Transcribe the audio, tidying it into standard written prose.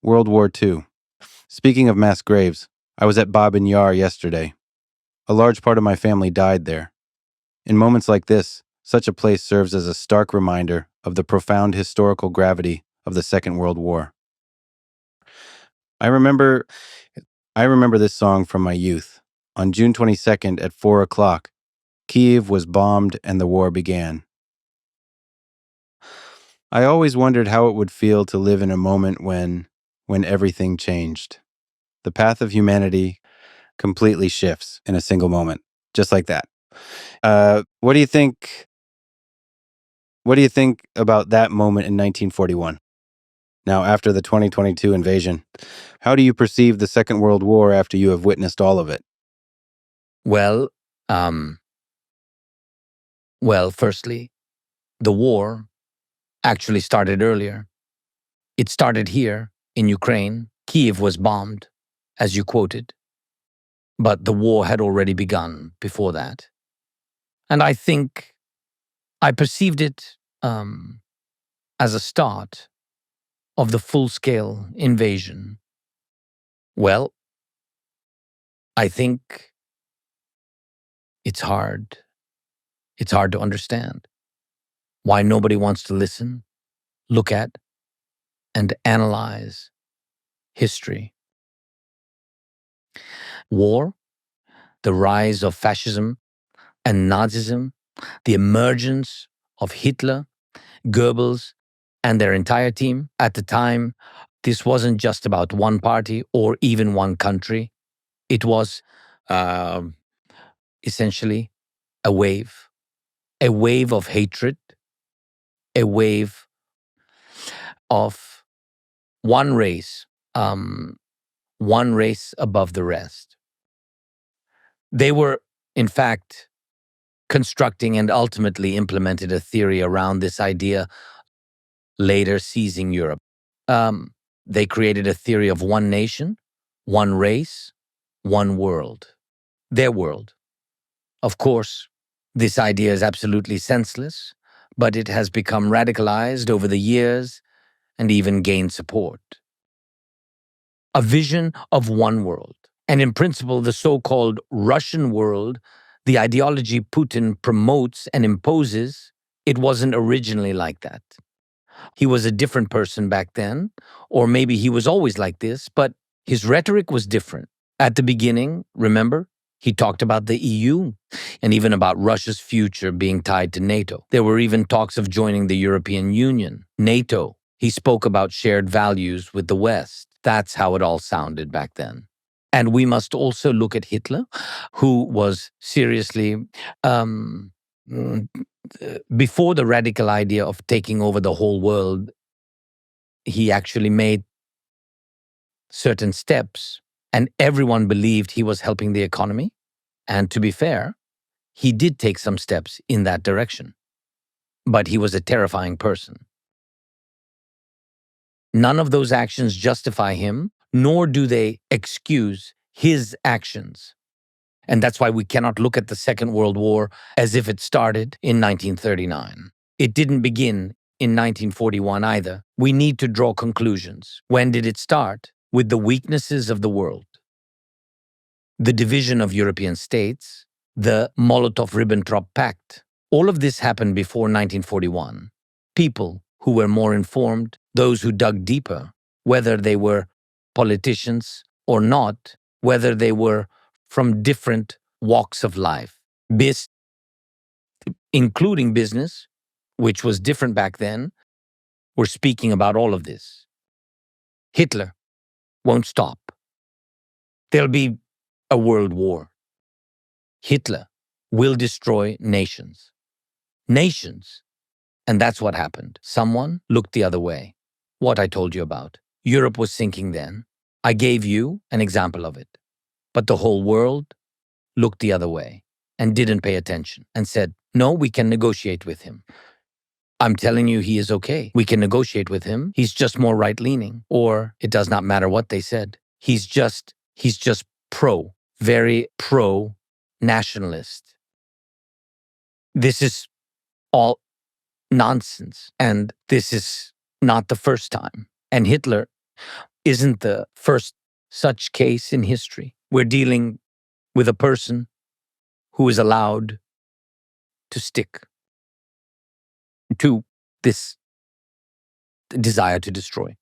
World War II. Speaking of mass graves, I was at Babin Yar yesterday. A large part of my family died there. In moments like this, such a place serves as a stark reminder of the profound historical gravity of the Second World War. I remember this song from my youth. On June 22nd at 4 o'clock, Kyiv was bombed and the war began. I always wondered how it would feel to live in a moment when everything changed. The path of humanity completely shifts in a single moment, just like that. What do you think? What do you think about that moment in 1941? Now, after the 2022 invasion, how do you perceive the Second World War after you have witnessed all of it? Well, firstly, the war actually started earlier. It started here in Ukraine. Kyiv was bombed, as you quoted. But the war had already begun before that. And I think I perceived it as a start of the full-scale invasion. Well, I think it's hard. It's hard to understand why nobody wants to listen, look at, and analyze history. War, the rise of fascism and Nazism, the emergence of Hitler, Goebbels, and their entire team. At the time, this wasn't just about one party or even one country. It was essentially a wave of hatred, a wave of one race above the rest. They were, in fact, constructing and ultimately implemented a theory around this idea, later seizing Europe. They created a theory of one nation, one race, one world. Their world. Of course, this idea is absolutely senseless, but it has become radicalized over the years and even gained support. A vision of one world. And in principle, the so-called Russian world, the ideology Putin promotes and imposes, it wasn't originally like that. He was a different person back then, or maybe he was always like this, but his rhetoric was different. At the beginning, remember, he talked about the EU and even about Russia's future being tied to NATO. There were even talks of joining the European Union, NATO. He spoke about shared values with the West. That's how it all sounded back then. And we must also look at Hitler, who was seriously before the radical idea of taking over the whole world, he actually made certain steps, and everyone believed he was helping the economy. And to be fair, he did take some steps in that direction. But he was a terrifying person. None of those actions justify him, nor do they excuse his actions. And that's why we cannot look at the Second World War as if it started in 1939. It didn't begin in 1941 either. We need to draw conclusions. When did it start? With the weaknesses of the world. The division of European states, the Molotov-Ribbentrop Pact. All of this happened before 1941. People who were more informed, those who dug deeper, whether they were politicians or not, whether they were from different walks of life, including business, which was different back then, were speaking about all of this. Hitler won't stop. There'll be a world war. Hitler will destroy nations. Nations. And that's what happened. Someone looked the other way. What I told you about. Europe was sinking then. I gave you an example of it. But the whole world looked the other way and didn't pay attention and said, no, we can negotiate with him. I'm telling you, he is okay. We can negotiate with him. He's just more right-leaning. Or it does not matter what they said. He's just very pro-nationalist. This is all nonsense. And this is not the first time. And Hitler, isn't the first such case in history. We're dealing with a person who is allowed to stick to this desire to destroy.